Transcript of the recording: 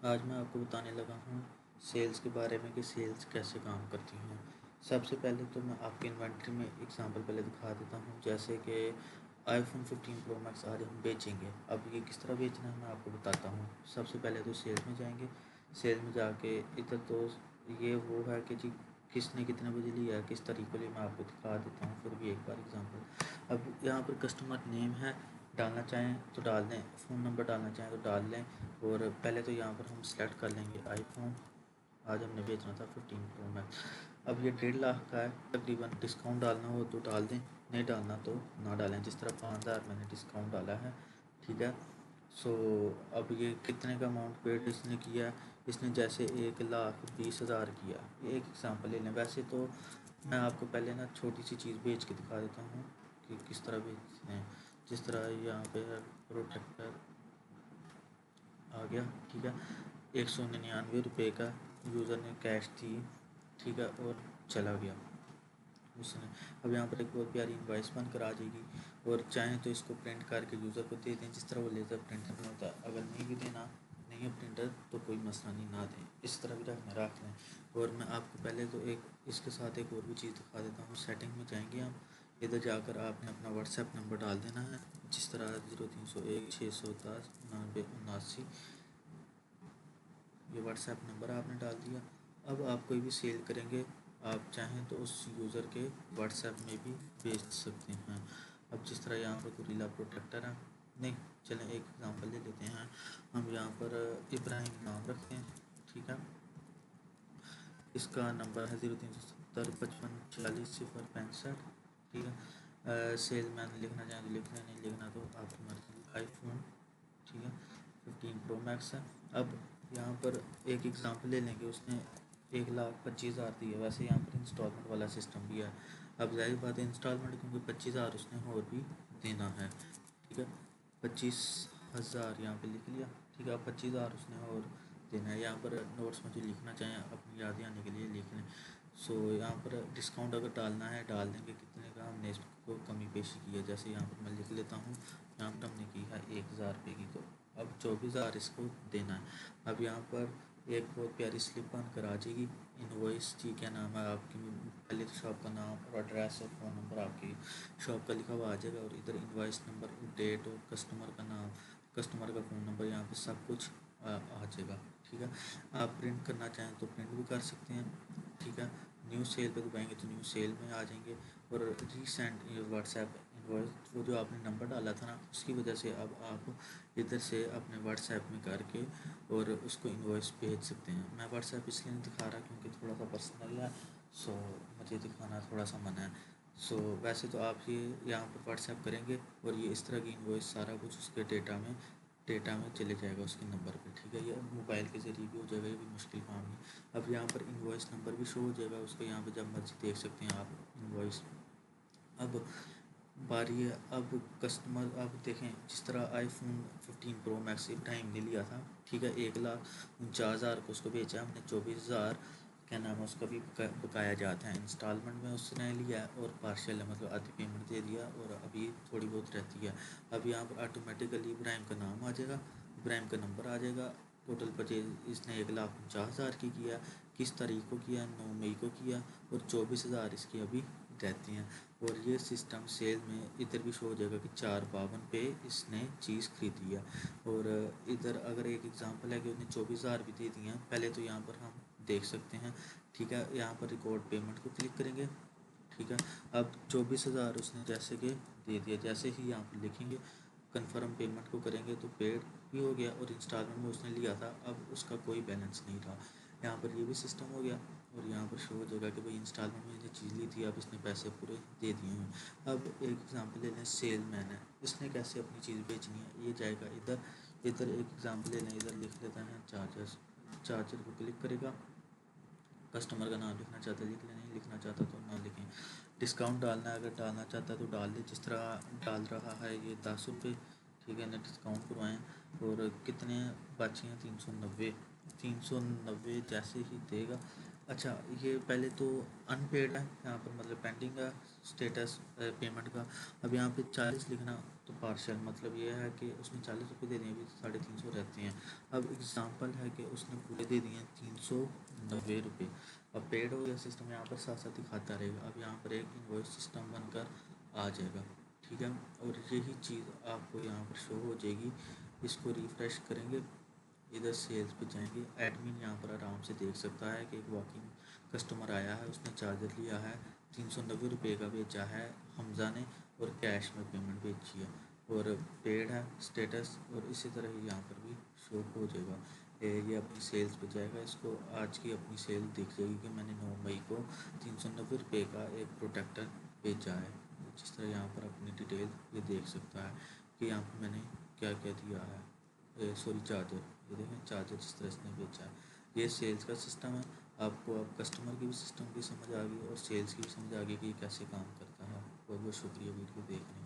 आज मैं आपको बताने लगा हूँ सेल्स के बारे में कि सेल्स कैसे काम करती हैं। सबसे पहले तो मैं आपकी इन्वेंट्री में एग्जांपल पहले दिखा देता हूँ, जैसे कि आईफोन 15 प्रो मैक्स आज हम बेचेंगे। अब ये किस तरह बेचना है मैं आपको बताता हूँ। सबसे पहले तो सेल्स में जाएंगे। सेल्स में जाके इधर तो ये वो है कि जी किसने कितने बजे लिया, किस तरीके लिए मैं आपको दिखा देता हूँ फिर भी एक बार एग्जांपल। अब यहाँ पर कस्टमर नेम है, डालना चाहें तो डाल दें, फ़ोन नंबर डालना चाहें तो डाल लें। और पहले तो यहाँ पर हम सेलेक्ट कर लेंगे आईफोन। आज हमने बेचना था 15 प्रो मैक्स। अब ये 1.5 लाख का है तकरीबन। डिस्काउंट डालना हो तो डाल दें, नहीं डालना तो ना डालें। जिस तरह 5,000 मैंने डिस्काउंट डाला है, ठीक है। सो अब ये कितने का अमाउंट पेड इसने किया, इसने जैसे 1,20,000 किया। एक एग्जांपल ले लें। वैसे तो मैं आपको पहले ना छोटी सी चीज़ बेच के दिखा देता हूँ कि किस तरह बेचते हैं। जिस तरह यहाँ पे प्रोटेक्टर आ गया, ठीक है। 199 रुपये का यूज़र ने कैश दी, ठीक है, और चला गया उसने। अब यहाँ पर एक बहुत प्यारी इनवॉइस बनकर आ जाएगी। और चाहें तो इसको प्रिंट करके यूज़र को दे दें, जिस तरह वो लेज़र प्रिंटर में होता है। अगर नहीं भी देना नहीं है प्रिंटर तो कोई मसला नहीं, ना दें, इस तरह भी रख लें। और मैं आपको पहले तो एक इसके साथ एक और भी चीज़ दिखा देता हूँ। सेटिंग में जाएंगे हम, इधर जाकर आपने अपना व्हाट्सएप नंबर डाल देना है, जिस तरह 0301 610 99 79। ये व्हाट्सएप नंबर आपने डाल दिया। अब आप कोई भी सेल करेंगे, आप चाहें तो उस यूज़र के व्हाट्सएप में भी भेज सकते हैं। अब जिस तरह यहाँ पर गोरिल्ला प्रोटेक्टर है, नहीं चलें एक एग्जांपल ले लेते हैं। हम यहाँ पर इब्राहिम नाम रखते हैं, ठीक है। इसका नंबर है 0370 55 46 065, ठीक है। सेल मैन लिखना चाहें तो लिख लें, नहीं लिखना तो आपकी मर्जी। आईफोन, ठीक है, 15 प्रो मैक्स है। अब यहाँ पर एक एग्जांपल ले लेंगे। उसने 1,25,000 दी है। वैसे यहाँ पर इंस्टॉलमेंट वाला सिस्टम भी है। अब जाहिर बात है इंस्टॉलमेंट, क्योंकि 25,000 उसने और भी देना है, ठीक है। 25,000 यहाँ पे लिख लिया, ठीक है। अब 25,000 उसने और देना है। यहाँ पर नोट्स में जो लिखना चाहें अपनी यादें आने के लिए लिख लें। सो यहाँ पर डिस्काउंट अगर डालना है डाल देंगे, कितने का हमने इसको कमी पेशी की है। जैसे यहाँ पर मैं लिख लेता हूँ, यहाँ पर हमने की है 1,000 रुपये की, तो अब 24,000 इसको देना है। अब यहाँ पर एक बहुत प्यारी स्लिप बन कर आ जाएगी। इनवॉइस जी क्या नाम है आपकी, पहले तो शॉप का नाम और एड्रेस और फ़ोन नंबर आपकी शॉप का लिखा हुआ आ जाएगा। और इधर इनवॉइस नंबर, डेट और कस्टमर का नाम, कस्टमर का फ़ोन नंबर, यहाँ पे सब कुछ आ जाएगा, ठीक है। आप प्रिंट करना चाहें तो प्रिंट भी कर सकते हैं, ठीक है। न्यू सेल पे दबाएंगे तो न्यू सेल में आ जाएंगे। और रीसेंट व्हाट्सएप इनवॉइस, वो जो आपने नंबर डाला था ना, उसकी वजह से अब आप इधर से अपने व्हाट्सएप में करके और उसको इनवॉइस भेज सकते हैं। मैं व्हाट्सएप इसलिए नहीं दिखा रहा क्योंकि थोड़ा सा पर्सनल है, सो मुझे दिखाना थोड़ा सा मना है। सो वैसे तो आप ये यहाँ पर व्हाट्सएप करेंगे और ये इस तरह की इनवॉइस सारा कुछ उसके डेटा में चले जाएगा उसके नंबर पे, ठीक है। ये मोबाइल के ज़रिए भी हो जाएगा, ये भी मुश्किल काम नहीं। अब यहाँ पर इनवॉइस नंबर भी शो हो जाएगा उसको, यहाँ पे जब मर्जी देख सकते हैं आप इनवॉइस। अब बारी है अब कस्टमर, अब देखें जिस तरह आईफोन 15 प्रो मैक्स टाइम ने लिया था, ठीक है। 1,49,000 को उसको बेचा हमने। 24,000 क्या नाम है उसका भी बकाया जाता है। इंस्टॉलमेंट में उसने लिया और पार्शियल है, मतलब आधी पेमेंट दे दिया और अभी थोड़ी बहुत रहती है। अब यहाँ पर ऑटोमेटिकली इब्राहिम का नाम आ जाएगा, इब्राहिम का नंबर आ जाएगा। टोटल परचेज इसने 1,49,000 की किया। किस तारीख को किया, 9 मई को किया। और 24,000 इसकी अभी रहती हैं। और ये सिस्टम सेल में इधर भी शो हो जाएगा कि 4/52 पे इसने चीज़ खरीदी है। और इधर अगर एक एग्जांपल है कि उन्हें 24,000 भी दे दिए हैं, पहले तो यहाँ पर हम देख सकते हैं, ठीक है। यहाँ पर रिकॉर्ड पेमेंट को क्लिक करेंगे, ठीक है। अब 24,000 उसने जैसे कि दे दिया, जैसे ही यहाँ पर लिखेंगे कंफर्म पेमेंट को करेंगे तो पेड भी हो गया। और इंस्टॉलमेंट में उसने लिया था, अब उसका कोई बैलेंस नहीं रहा। यहाँ पर ये भी सिस्टम हो गया। और यहाँ पर शो हो जाएगा कि भाई इंस्टॉलमेंट में जो चीज़ ली थी अब इसने पैसे पूरे दे दिए हैं। अब एक एग्जांपल ले लें, सेल मैन है, इसने कैसे अपनी चीज़ बेचनी है। ये जाएगा इधर, इधर एक एग्जांपल ले लें, इधर लिख लेते हैं चार्जर को क्लिक करेगा। कस्टमर का नाम लिखना चाहता है लिख लें, नहीं लिखना चाहता तो ना लिखें। डिस्काउंट डालना है, अगर डालना चाहता है तो डाल दे। जिस तरह डाल रहा है ये 10 रुपये, ठीक है ना, डिस्काउंट करवाएँ। और कितने बचे हैं, 390। 390 जैसे ही देगा अच्छा, ये पहले तो अनपेड है यहाँ पर, मतलब पेंडिंग है स्टेटस पेमेंट का। अब यहाँ पे 40 लिखना तो पार्शियल, मतलब ये है कि उसने 40 रुपये दे दिए, अभी 350 रहते हैं। अब एग्जांपल है कि उसने पूरे दे दिए 390 रुपये। अब पेड हो गया सिस्टम, यहाँ पर साथ साथ दिखाता रहेगा। अब यहाँ पर एक इनवॉइस सिस्टम बनकर आ जाएगा, ठीक है। और यही चीज़ आपको यहाँ पर शो हो जाएगी। इसको रिफ़्रेश करेंगे, इधर सेल्स पे जाएंगे, एडमिन यहाँ पर आराम से देख सकता है कि एक वॉकिंग कस्टमर आया है, उसने चार्जर लिया है, 390 रुपये का बेचा है हमज़ा ने, और कैश में पेमेंट बेची है, और पेड है स्टेटस। और इसी तरह ही यहाँ पर भी शो हो जाएगा। ये अपनी सेल्स पे जाएगा, इसको आज की अपनी सेल दिख जाएगी कि मैंने 9 मई को 390 रुपये का एक प्रोटेक्टर बेचा है। जिस तरह यहाँ पर अपनी डिटेल ये देख सकता है कि यहाँ पर मैंने क्या क्या दिया है। सॉरी, चार्जर, ये देखें चार्जर जिस तरह इसने बेचा है। ये सेल्स का सिस्टम है। आपको अब कस्टमर की भी सिस्टम की समझ आ गई और सेल्स की भी समझ आ गई कि ये कैसे काम करता है। बहुत बहुत शुक्रिया वीडियो देखने